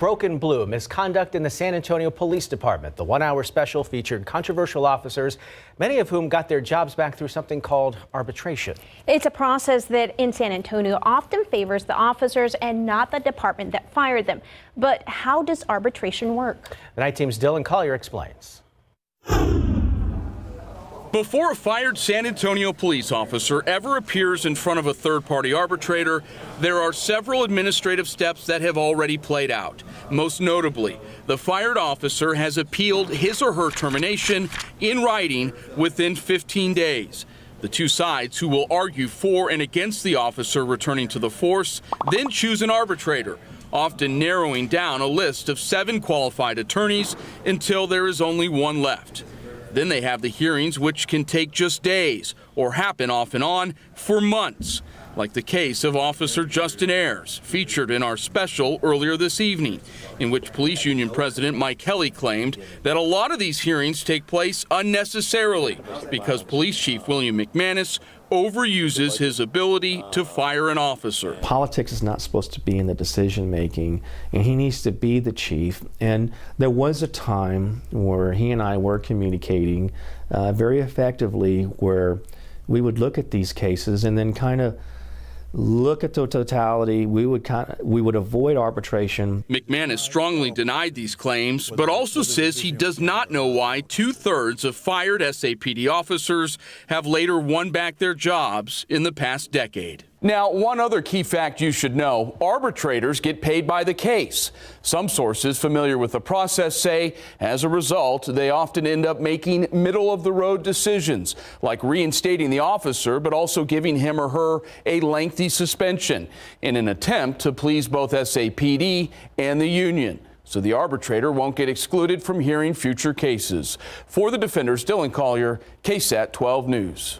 Broken Blue, Misconduct in the San Antonio Police Department. The one-hour special featured controversial officers, many of whom got their jobs back through something called arbitration. It's a process that in San Antonio often favors the officers and not the department that fired them. But how does arbitration work? The Night Team's Dylan Collier explains. Before a fired San Antonio police officer ever appears in front of a third-party arbitrator, there are several administrative steps that have already played out. Most notably, the fired officer has appealed his or her termination in writing within 15 days. The two sides who will argue for and against the officer returning to the force then choose an arbitrator, often narrowing down a list of 7 qualified attorneys until there is only one left. Then they have the hearings, which can take just days or happen off and on for months, like the case of Officer Justin Ayers, featured in our special earlier this evening, in which Police Union President Mike Kelly claimed that a lot of these hearings take place unnecessarily because Police Chief William McManus overuses his ability to fire an officer. Politics is not supposed to be in the decision making, and he needs to be the chief. And there was a time where he and I were communicating very effectively, where we would look at these cases and then kind of look at the totality. We would avoid arbitration. McManus strongly denied these claims, but also says he does not know why 2/3 of fired SAPD officers have later won back their jobs in the past decade. Now, one other key fact you should know: arbitrators get paid by the case. Some sources familiar with the process say, as a result, they often end up making middle-of-the-road decisions, like reinstating the officer, but also giving him or her a lengthy suspension in an attempt to please both SAPD and the union, so the arbitrator won't get excluded from hearing future cases. For the defenders, Dylan Collier, KSAT 12 News.